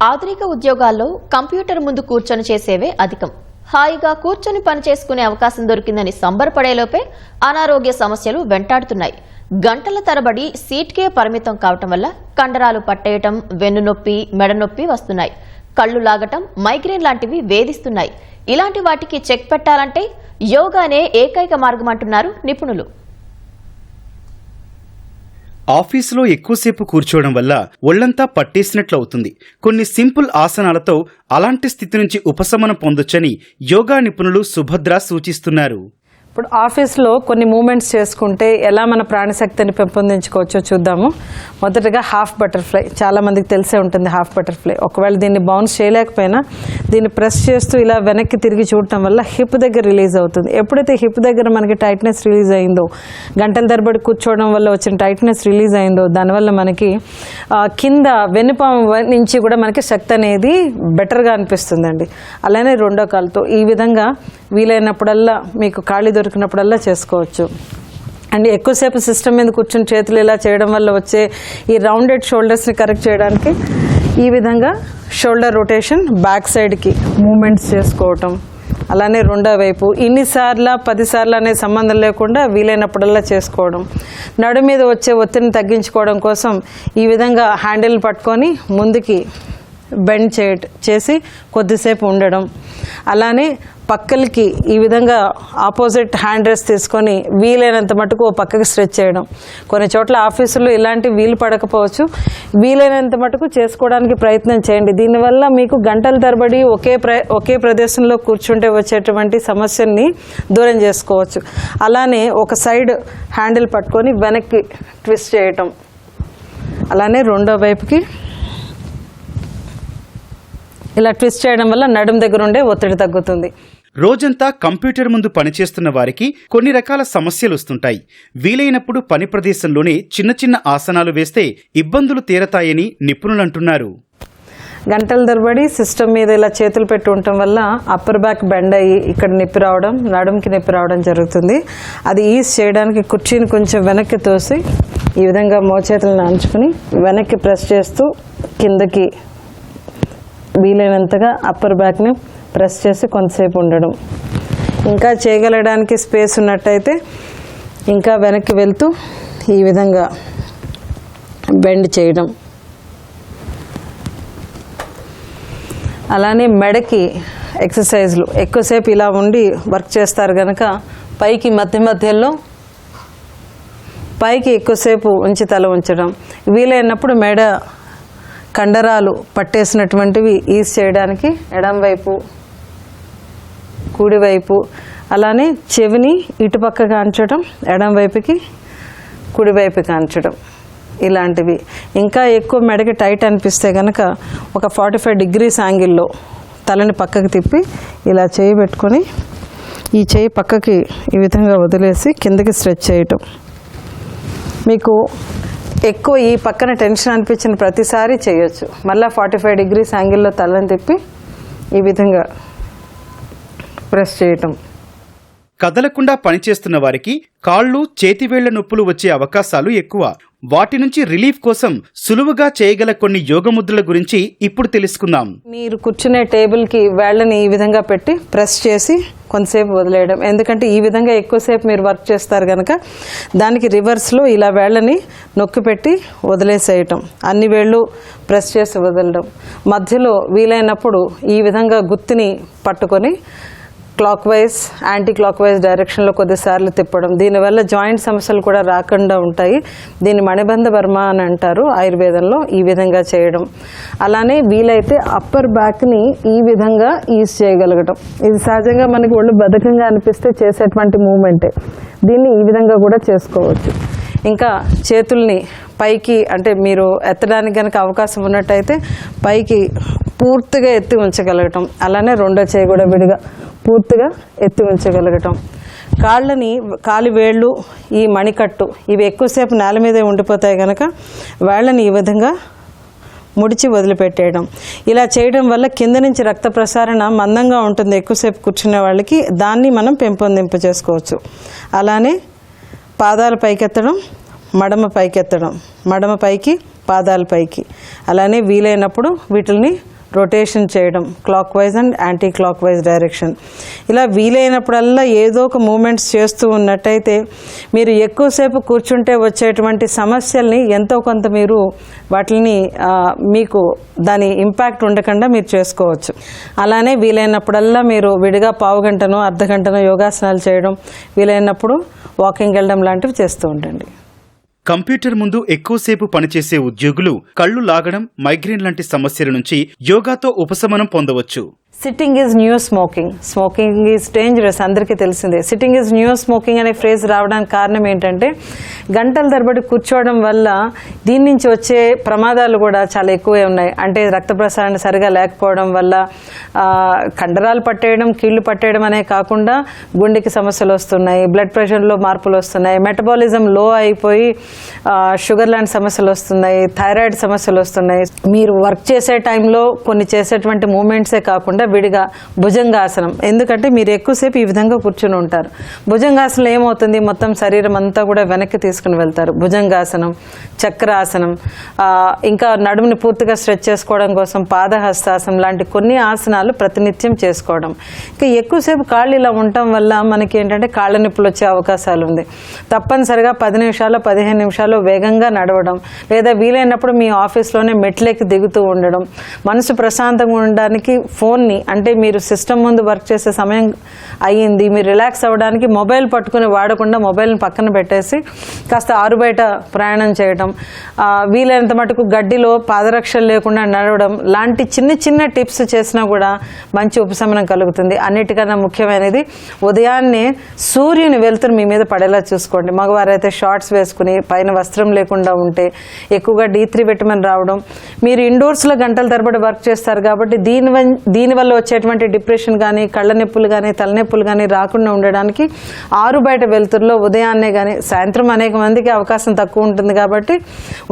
ఆధునిక ఉద్యోగాల్లో కంప్యూటర్ ముందు కూర్చొని చేసేవే అధికం. హాయిగా కూర్చొని పని చేసుకునే అవకాశం దొరికిందని సంబరపడేలోపే అనారోగ్య సమస్యలు వెంటాడుతున్నాయి. గంటల తరబడి సీట్కే పరిమితం కావటం వల్ల కండరాలు పట్టేయటం, వెన్నునొప్పి, మెడనొప్పి వస్తున్నాయి. కళ్లు లాగటం, మైగ్రేన్ లాంటివి వేధిస్తున్నాయి. ఇలాంటి వాటికి చెక్ పెట్టాలంటే యోగానే ఏకైక మార్గం అంటున్నారు నిపుణులు. ఆఫీసులో ఎక్కువసేపు కూర్చోవడం వల్ల ఒళ్లంతా పట్టేసినట్లు అవుతుంది. కొన్ని సింపుల్ ఆసనాలతో అలాంటి స్థితి నుంచి ఉపశమనం పొందొచ్చని యోగా నిపుణులు సుభద్ర సూచిస్తున్నారు. ఇప్పుడు ఆఫీస్లో కొన్ని మూమెంట్స్ చేసుకుంటే ఎలా మన ప్రాణశక్తిని పెంపొందించుకోవచ్చో చూద్దాము. మొదటగా హాఫ్ బటర్ఫ్లై, చాలా మందికి తెలిసే ఉంటుంది హాఫ్ బటర్ఫ్లై. ఒకవేళ దీన్ని బౌన్స్ చేయలేకపోయినా దీన్ని ప్రెస్ చేస్తూ ఇలా వెనక్కి తిరిగి చూడటం వల్ల హిప్ దగ్గర రిలీజ్ అవుతుంది. ఎప్పుడైతే హిప్ దగ్గర మనకి టైట్నెస్ రిలీజ్ అయిందో, గంటల తరబడి కూర్చోవడం వల్ల వచ్చిన టైట్నెస్ రిలీజ్ అయిందో, దానివల్ల మనకి కింద వెన్నుపాము నుంచి కూడా మనకి శక్తి అనేది బెటర్గా అనిపిస్తుందండి. అలానే రెండో కాలుతో ఈ విధంగా వీలైనప్పుడల్లా మీకు ఖాళీ దొరికినప్పుడల్లా చేసుకోవచ్చు. అండ్ ఎక్కువసేపు సిస్టమ్ మీద కూర్చొని చేతులు ఇలా చేయడం వల్ల వచ్చే ఈ రౌండెడ్ షోల్డర్స్ని కరెక్ట్ చేయడానికి ఈ విధంగా షోల్డర్ రొటేషన్, బ్యాక్ సైడ్కి మూమెంట్స్ చేసుకోవటం. అలానే రెండో వైపు ఇన్నిసార్లు 10 సార్లు అనే సంబంధం లేకుండా వీలైనప్పుడల్లా చేసుకోవడం. నడు మీద వచ్చే ఒత్తిడిని తగ్గించుకోవడం కోసం ఈ విధంగా హ్యాండిల్ పట్టుకొని ముందుకి బెండ్ చేసి కొద్దిసేపు ఉండడం. అలానే పక్కలకి ఈ విధంగా ఆపోజిట్ హ్యాండ్ రెస్ట్ తీసుకొని వీలైనంత మటుకు ఓ పక్కకి స్ట్రెచ్ చేయడం. కొన్ని చోట్ల ఆఫీసుల్లో ఇలాంటి వీలు పడకపోవచ్చు, వీలైనంత మటుకు చేసుకోవడానికి ప్రయత్నం చేయండి. దీనివల్ల మీకు గంటల తరబడి ఒకే ప్రదేశంలో కూర్చుంటే వచ్చేటువంటి సమస్యల్ని దూరం చేసుకోవచ్చు. అలానే ఒక సైడ్ హ్యాండిల్ పట్టుకొని వెనక్కి ట్విస్ట్ చేయటం. అలానే రెండో వైపుకి ఇలా ట్విస్ట్ చేయడం వల్ల నడుం దగ్గర ఉండే ఒత్తిడి తగ్గుతుంది. రోజంతా కంప్యూటర్ ముందు పనిచేస్తున్న వారికి కొన్ని రకాల సమస్యలు వస్తుంటాయి. వీలైనప్పుడు పని ప్రదేశంలోనే చిన్న చిన్న ఆసనాలు వేస్తే ఇబ్బందులు తీరతాయని నిపుణులు అంటున్నారు. గంటల తరబడి సిస్టమ్ మీద ఇలా చేతులు పెట్టి ఉండటం వల్ల అప్పర్ బ్యాక్ బెండ్ అయ్యి ఇక్కడ నొప్పి రావడం, నడుముకి నొప్పి రావడం జరుగుతుంది. అది ఈజ్ చేయడానికి కుర్చీని కొంచెం వెనక్కి తోసి ఈ విధంగా మోచేతులను ఆంచుకుని వెనక్కి ప్రెస్ చేస్తూ కిందకి వీలైనంతగా అప్పర్ బ్యాక్ని ప్రెస్ చేసి కొంతసేపు ఉండడం. ఇంకా చేయగలడానికి స్పేస్ ఉన్నట్టయితే ఇంకా వెనక్కి వెళ్తూ ఈ విధంగా బెండ్ చేయడం. అలానే మెడకి ఎక్సర్సైజ్లు, ఎక్కువసేపు ఇలా ఉండి వర్క్ చేస్తారు కనుక పైకి మధ్యలో పైకి ఎక్కువసేపు ఉంచి తల ఉంచడం. వీలైనప్పుడు మెడ కండరాలు పట్టేసినటువంటివి ఈజ్ చేయడానికి ఎడం వైపు, కుడివైపు, అలానే చెవిని ఇటుపక్కగా అంచడం, ఎడం వైపుకి కుడివైపుకి అంచడం ఇలాంటివి. ఇంకా ఎక్కువ మెడకి టైట్ అనిపిస్తే కనుక ఒక 45 degrees యాంగిల్లో తలని పక్కకి తిప్పి ఇలా చేయి పెట్టుకొని ఈ చేయి పక్కకి ఈ విధంగా వదిలేసి కిందకి స్ట్రెచ్ చేయటం. మీకు ఎక్కువ ఈ పక్కన టెన్షన్ అనిపించిన ప్రతిసారి చేయొచ్చు. మళ్ళీ 45 degrees యాంగిల్లో తలని తిప్పి ఈ విధంగా ప్రెస్ చేయటం. కదలకుండా పనిచేస్తున్న వారికి కాళ్ళు, చేతివేళ్ల నొప్పులు వచ్చే అవకాశాలు ఎక్కువ. వాటి నుంచి రిలీఫ్ కోసం సులువుగా చేయగల కొన్ని యోగ ముద్రల గురించి ఇప్పుడు తెలుసుకుందాం. మీరు కూర్చునే టేబుల్కి వేళ్ళని ఈ విధంగా పెట్టి ప్రెస్ చేసి కొంతసేపు వదిలేయడం. ఎందుకంటే ఈ విధంగా ఎక్కువసేపు మీరు వర్క్ చేస్తారు కనుక దానికి రివర్స్లో ఇలా వేళ్ళని నొక్కి పెట్టి వదిలేసేయటం. అన్ని వేళ్ళు ప్రెస్ చేసి వదలడం. మధ్యలో వీలైనప్పుడు ఈ విధంగా గుత్తిని పట్టుకొని clock wise, anti clock wise డైరెక్షన్లో కొద్దిసార్లు తిప్పడం. దీనివల్ల జాయింట్ సమస్యలు కూడా రాకుండా ఉంటాయి. దీన్ని మణిబంధ బర్మ అని అంటారు ఆయుర్వేదంలో. ఈ విధంగా చేయడం. అలానే వీలైతే అప్పర్ బ్యాక్ని ఈ విధంగా ఈజ్ చేయగలగటం. ఇది సహజంగా మనకి ఒళ్ళు బద్ధకంగా అనిపిస్తే చేసేటువంటి మూమెంటే. దీన్ని ఈ విధంగా కూడా చేసుకోవచ్చు. ఇంకా చేతుల్ని పైకి, అంటే మీరు ఎత్తడానికి కనుక అవకాశం ఉన్నట్టయితే పైకి పూర్తిగా ఎత్తి ఉంచగలగటం. అలానే రెండో చేయి కూడా విడిగా పూర్తిగా ఎత్తి ఉంచగలగటం. కాలి వేళ్ళు, ఈ మణికట్టు ఇవి ఎక్కువసేపు నేల మీదే ఉండిపోతాయి కనుక వేళ్ళని ఈ విధంగా ముడిచి వదిలిపెట్టేయడం. ఇలా చేయడం వల్ల కింద నుంచి రక్త ప్రసారణ మందంగా ఉంటుంది ఎక్కువసేపు కూర్చునే వాళ్ళకి. దాన్ని మనం పెంపొందింప చేసుకోవచ్చు. అలానే పాదాలు పైకెత్తడం, మడమ పైకి, పాదాల పైకి. అలానే వీలైనప్పుడు వీటిని రొటేషన్ చేయడం, clock wise and anti clock wise direction. ఇలా వీలైనప్పుడల్లా ఏదో ఒక మూమెంట్స్ చేస్తూ ఉన్నట్టయితే మీరు ఎక్కువసేపు కూర్చుంటే వచ్చేటువంటి సమస్యల్ని ఎంతో కొంత మీరు వాటిని మీకు దాని ఇంపాక్ట్ ఉండకుండా మీరు చేసుకోవచ్చు. అలానే వీలైనప్పుడల్లా మీరు విడిగా పావు గంటనో అర్ధ గంటనో యోగాసనాలు చేయడం, వీలైనప్పుడు వాకింగ్ వెళ్ళడం లాంటివి చేస్తూ ఉండండి. కంప్యూటర్ ముందు ఎక్కువసేపు పనిచేసే ఉద్యోగులు కళ్ళు లాగడం, మైగ్రేన్ లాంటి సమస్యల నుంచి యోగాతో ఉపశమనం పొందవచ్చు. Sitting is new smoking, smoking is dangerous, అందరికీ తెలిసిందే. సిట్టింగ్ ఈజ్ న్యూ స్మోకింగ్ అనే ఫ్రేజ్ రావడానికి కారణం ఏంటంటే గంటల తరబడి కూర్చోవడం వల్ల దీని నుంచి వచ్చే ప్రమాదాలు కూడా చాలా ఎక్కువే ఉన్నాయి. అంటే రక్త ప్రసరణ సరిగా లేకపోవడం వల్ల కండరాలు పట్టేయడం, కీళ్లు పట్టేయడం అనే కాకుండా గుండెకి సమస్యలు వస్తున్నాయి, బ్లడ్ ప్రెషర్లో మార్పులు వస్తున్నాయి, మెటబాలిజం లో అయిపోయి షుగర్ లాంటి సమస్యలు వస్తున్నాయి, థైరాయిడ్ సమస్యలు వస్తున్నాయి. మీరు వర్క్ చేసే టైంలో కొన్ని చేసేటువంటి మూమెంట్సే కాకుండా విడిగా భుజంగాసనం, ఎందుకంటే మీరు ఎక్కువసేపు ఈ విధంగా కూర్చుని ఉంటారు. భుజంగాసనం ఏమవుతుంది, మొత్తం శరీరం అంతా కూడా వెనక్కి తీసుకుని వెళ్తారు. భుజంగాసనం, చక్రాసనం, ఇంకా నడుముని పూర్తిగా స్ట్రెచ్ చేసుకోవడం కోసం పాదహస్తాసనం లాంటి కొన్ని ఆసనాలు ప్రతినిత్యం చేసుకోవడం. ఇంకా ఎక్కువసేపు కాళ్ళు ఇలా ఉండటం వల్ల మనకి ఏంటంటే కాళ్ళ నొప్పులు వచ్చే అవకాశాలు ఉంది. తప్పనిసరిగా 10 నిమిషాలు 15 నిమిషాలు వేగంగా నడవడం, లేదా వీలైనప్పుడు మీ ఆఫీస్లోనే మెట్లెక్కి దిగుతూ ఉండడం, మనసు ప్రశాంతంగా ఉండడానికి ఫోన్ని, అంటే మీరు సిస్టమ్ ముందు వర్క్ చేసే సమయం అయ్యింది, మీరు రిలాక్స్ అవ్వడానికి మొబైల్ పట్టుకుని వాడకుండా మొబైల్ని పక్కన పెట్టేసి కాస్త ఆరుబయట ప్రయాణం చేయడం, వీలైనంత మటుకు గడ్డిలో పాదరక్షలు లేకుండా నడవడం లాంటి చిన్న చిన్న టిప్స్ చేసినా కూడా మంచి ఉపశమనం కలుగుతుంది. అన్నిటికన్నా ముఖ్యమైనది ఉదయాన్నే సూర్యుని వెలుతురు మీ మీద పడేలా చూసుకోండి. మగవారైతే షార్ట్స్ వేసుకుని పైన వస్త్రం లేకుండా ఉంటే, ఎక్కువగా D3 విటమిన్ రావడం, మీరు ఇండోర్స్లో గంటల తరబడి వర్క్ చేస్తారు కాబట్టి దీనివల్ల వచ్చేటువంటి డిప్రెషన్ కానీ, కళ్ళ నొప్పులు కానీ, తలనొప్పులు కానీ రాకుండా ఉండడానికి ఆరుబయట వెలుతురులో ఉదయాన్నే కానీ, సాయంత్రం అనేక మందికి అవకాశం తక్కువ ఉంటుంది కాబట్టి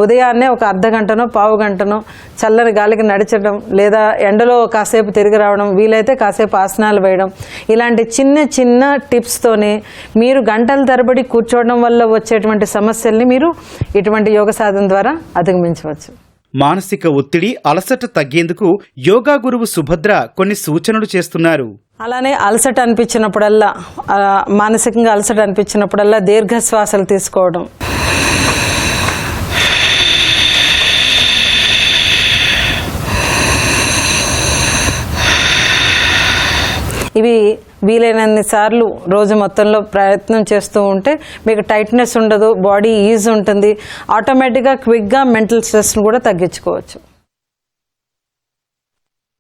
ఉదయాన్నే ఒక అర్ధ గంటనో పావు గంటనో చల్లని గాలికి నడిచడం, లేదా ఎండలో కాసేపు తిరిగి రావడం, వీలైతే కాసేపు ఆసనాలు వేయడం, ఇలాంటి చిన్న చిన్న టిప్స్తోనే మీరు గంటల తరబడి కూర్చోవడం వల్ల వచ్చేటువంటి సమస్యల్ని మీరు ఇటువంటి యోగ సాధన ద్వారా అధిగమించవచ్చు. మానసిక ఒత్తిడి, అలసట తగ్గేందుకు యోగా గురువు సుభద్ర కొన్ని సూచనలు చేస్తున్నారు. అలానే అలసట అనిపించినప్పుడల్లా, మానసికంగా అలసట అనిపించినప్పుడల్లా దీర్ఘ శ్వాసలు తీసుకోవడం, ఇవి వీలైనన్ని సార్లు రోజు మొత్తంలో ప్రయత్నం చేస్తూ ఉంటే మీకు టైట్నెస్ ఉండదు, బాడీ ఈజ్ ఉంటుంది, ఆటోమేటిక్గా క్విక్గా మెంటల్ స్ట్రెస్ను కూడా తగ్గించుకోవచ్చు.